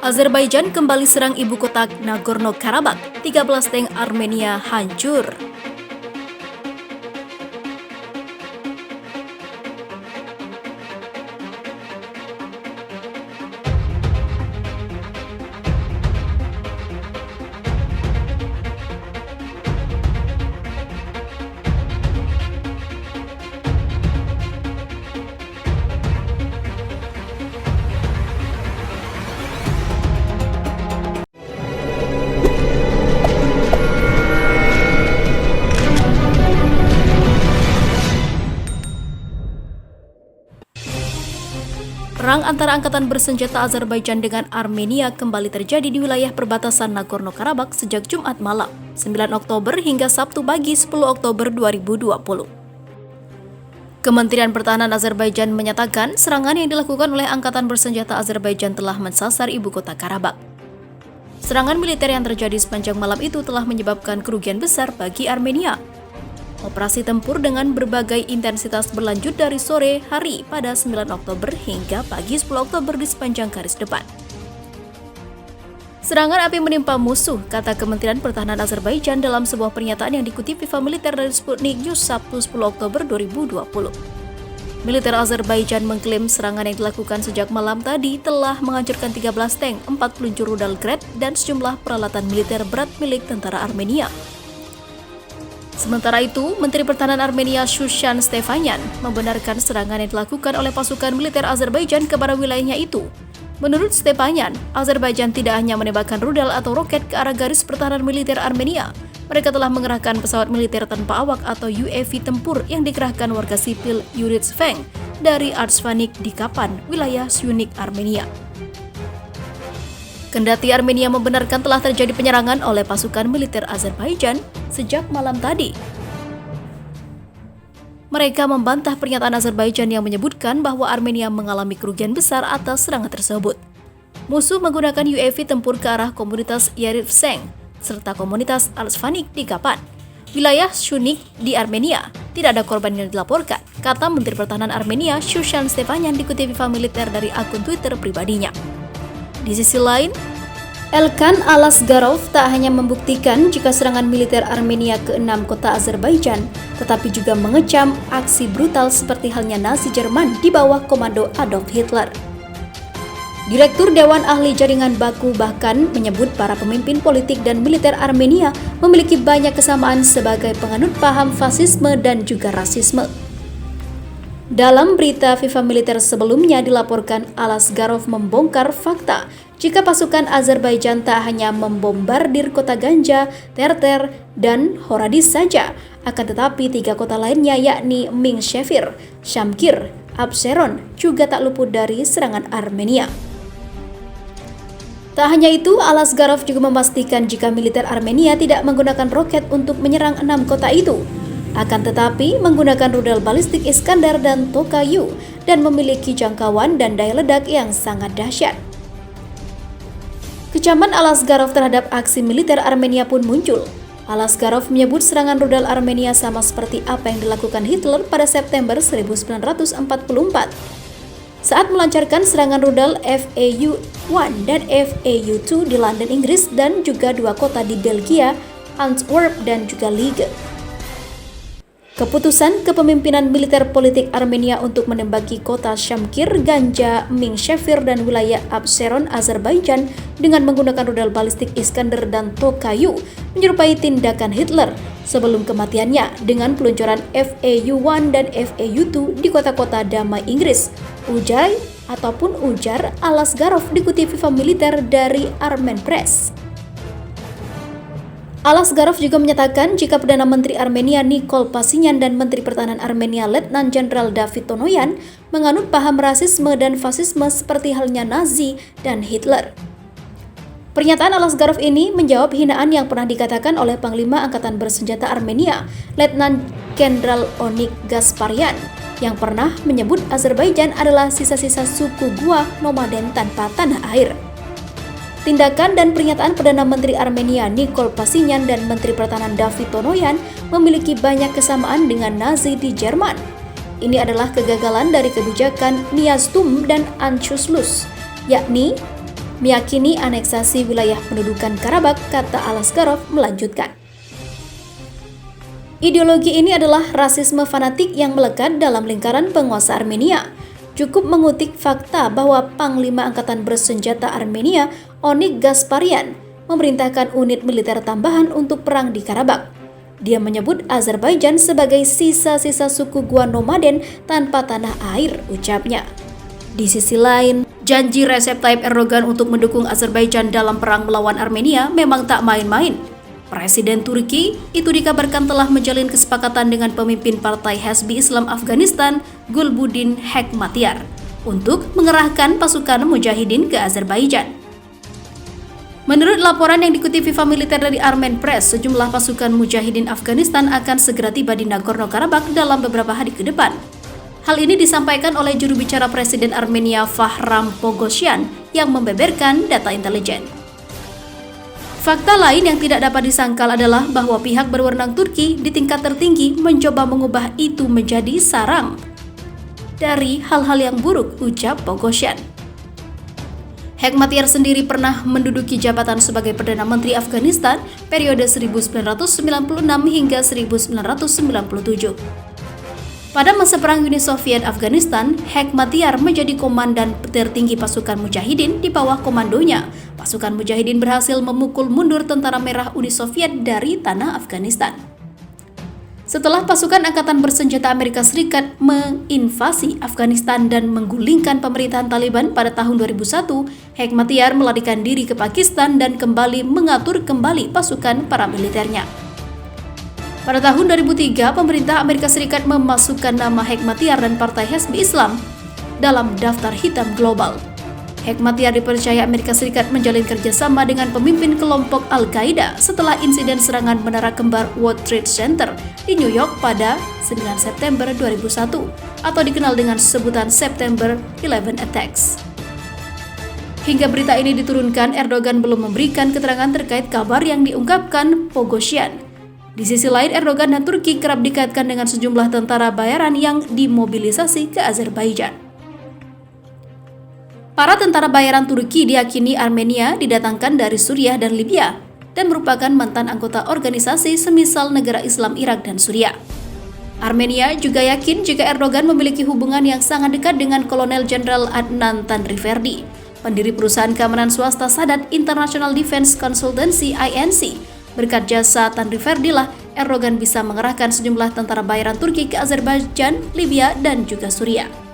Azerbaijan kembali serang ibu kota Nagorno-Karabakh, 13 tank Armenia hancur. Perang antara angkatan bersenjata Azerbaijan dengan Armenia kembali terjadi di wilayah perbatasan Nagorno-Karabakh sejak Jumat malam, 9 Oktober hingga Sabtu pagi 10 Oktober 2020. Kementerian Pertahanan Azerbaijan menyatakan serangan yang dilakukan oleh angkatan bersenjata Azerbaijan telah mensasar ibu kota Karabakh. Serangan militer yang terjadi sepanjang malam itu telah menyebabkan kerugian besar bagi Armenia. Operasi tempur dengan berbagai intensitas berlanjut dari sore hari pada 9 Oktober hingga pagi 10 Oktober di sepanjang garis depan. Serangan api menimpa musuh, kata Kementerian Pertahanan Azerbaijan dalam sebuah pernyataan yang dikutip Viva Militer dari Sputnik News Sabtu 10 Oktober 2020. Militer Azerbaijan mengklaim serangan yang dilakukan sejak malam tadi telah menghancurkan 13 tank, 4 peluncur rudal Grad, dan sejumlah peralatan militer berat milik tentara Armenia. Sementara itu, Menteri Pertahanan Armenia Shushan Stefanyan membenarkan serangan yang dilakukan oleh pasukan militer Azerbaijan kepada wilayahnya itu. Menurut Stefanyan, Azerbaijan tidak hanya menembakkan rudal atau roket ke arah garis pertahanan militer Armenia, mereka telah mengerahkan pesawat militer tanpa awak atau UAV tempur yang dikerahkan warga sipil Yuritsveng dari Artsvanik di Kapan, wilayah Syunik, Armenia. Kendati Armenia membenarkan telah terjadi penyerangan oleh pasukan militer Azerbaijan sejak malam tadi, mereka membantah pernyataan Azerbaijan yang menyebutkan bahwa Armenia mengalami kerugian besar atas serangan tersebut. Musuh menggunakan UAV tempur ke arah komunitas Yuritsveng serta komunitas Artsvanik di Kapan, wilayah Syunik di Armenia. Tidak ada korban yang dilaporkan, kata Menteri Pertahanan Armenia Shushan Stefanyan dikutip Viva Militer dari akun Twitter pribadinya. Di sisi lain, Elkan Alasgarov tak hanya membuktikan jika serangan militer Armenia ke 6 kota Azerbaijan, tetapi juga mengecam aksi brutal seperti halnya Nazi Jerman di bawah komando Adolf Hitler. Direktur Dewan Ahli Jaringan Baku bahkan menyebut para pemimpin politik dan militer Armenia memiliki banyak kesamaan sebagai penganut paham fasisme dan juga rasisme. Dalam berita Viva Militer sebelumnya dilaporkan Alasgarov membongkar fakta jika pasukan Azerbaijan tak hanya membombardir kota Ganja, Terter, dan Horadis saja, akan tetapi 3 kota lainnya yakni Mingshevir, Shamkir, Absheron juga tak luput dari serangan Armenia. Tak hanya itu, Alasgarov juga memastikan jika militer Armenia tidak menggunakan roket untuk menyerang 6 kota itu, akan tetapi menggunakan rudal balistik Iskandar dan Tokayu dan memiliki jangkauan dan daya ledak yang sangat dahsyat. Kecaman Alasgarov terhadap aksi militer Armenia pun muncul. Alasgarov menyebut serangan rudal Armenia sama seperti apa yang dilakukan Hitler pada September 1944 saat melancarkan serangan rudal FAU-1 dan FAU-2 di London, Inggris, dan juga 2 kota di Belgia, Antwerp dan juga Liege. Keputusan kepemimpinan militer politik Armenia untuk menembaki kota Shamkir, Ganja, Mingshevir, dan wilayah Absheron, Azerbaijan dengan menggunakan rudal balistik Iskandar dan Tokayu menyerupai tindakan Hitler sebelum kematiannya dengan peluncuran FAU-1 dan FAU-2 di kota-kota damai Inggris, ujar Alasgarov dikutip Viva Militer dari Armen Press. Alasgarov juga menyatakan jika Perdana Menteri Armenia Nikol Pashinyan dan Menteri Pertahanan Armenia Letnan Jenderal David Tonoyan menganut paham rasisme dan fasisme seperti halnya Nazi dan Hitler. Pernyataan Alasgarov ini menjawab hinaan yang pernah dikatakan oleh Panglima Angkatan Bersenjata Armenia, Letnan Jenderal Onik Gasparyan, yang pernah menyebut Azerbaijan adalah sisa-sisa suku Gua nomaden tanpa tanah air. Tindakan dan pernyataan Perdana Menteri Armenia Nikol Pashinyan dan Menteri Pertahanan David Tonoyan memiliki banyak kesamaan dengan Nazi di Jerman. Ini adalah kegagalan dari kebijakan Niastum dan Anschluss, yakni meyakini aneksasi wilayah pendudukan Karabakh, kata Alaskarov melanjutkan. Ideologi ini adalah rasisme fanatik yang melekat dalam lingkaran penguasa Armenia. Cukup mengutip fakta bahwa Panglima Angkatan Bersenjata Armenia, Onik Gasparian, memerintahkan unit militer tambahan untuk perang di Karabakh. Dia menyebut Azerbaijan sebagai sisa-sisa suku Gua nomaden tanpa tanah air, ucapnya. Di sisi lain, janji Recep Tayyip Erdogan untuk mendukung Azerbaijan dalam perang melawan Armenia memang tak main-main. Presiden Turki itu dikabarkan telah menjalin kesepakatan dengan pemimpin Partai Hezbi Islam Afghanistan, Gulbuddin Hekmatyar, untuk mengerahkan pasukan mujahidin ke Azerbaijan. Menurut laporan yang dikutip Viva Militer dari Armen Press, sejumlah pasukan mujahidin Afghanistan akan segera tiba di Nagorno-Karabakh dalam beberapa hari ke depan. Hal ini disampaikan oleh juru bicara Presiden Armenia Bahram Pogosyan yang membeberkan data intelijen. Fakta lain yang tidak dapat disangkal adalah bahwa pihak berwenang Turki di tingkat tertinggi mencoba mengubah itu menjadi sarang dari hal-hal yang buruk, ucap Pogosyan. Hekmatyar sendiri pernah menduduki jabatan sebagai Perdana Menteri Afghanistan periode 1996 hingga 1997. Pada masa Perang Uni Soviet Afghanistan, Hekmatyar menjadi komandan tertinggi pasukan mujahidin di bawah komandonya. Pasukan mujahidin berhasil memukul mundur tentara merah Uni Soviet dari tanah Afghanistan. Setelah pasukan Angkatan Bersenjata Amerika Serikat menginvasi Afghanistan dan menggulingkan pemerintahan Taliban pada tahun 2001, Hekmatyar melarikan diri ke Pakistan dan kembali mengatur kembali pasukan paramiliternya. Pada tahun 2003, pemerintah Amerika Serikat memasukkan nama Hekmatyar dan Partai Hezbi Islam dalam daftar hitam global. Hekmatyar dipercaya Amerika Serikat menjalin kerjasama dengan pemimpin kelompok Al-Qaeda setelah insiden serangan menara kembar World Trade Center di New York pada 9 September 2001 atau dikenal dengan sebutan September 11 Attacks. Hingga berita ini diturunkan, Erdogan belum memberikan keterangan terkait kabar yang diungkapkan Pogosyan. Di sisi lain, Erdogan dan Turki kerap dikaitkan dengan sejumlah tentara bayaran yang dimobilisasi ke Azerbaijan. Para tentara bayaran Turki diyakini Armenia didatangkan dari Suriah dan Libya dan merupakan mantan anggota organisasi semisal negara Islam Irak dan Suriah. Armenia juga yakin jika Erdogan memiliki hubungan yang sangat dekat dengan Kolonel Jenderal Adnan Tanriverdi, pendiri perusahaan keamanan swasta Sadat International Defense Consultancy (INC). Berkat jasa Tanriverdi lah Erdogan bisa mengerahkan sejumlah tentara bayaran Turki ke Azerbaijan, Libya, dan juga Suriah.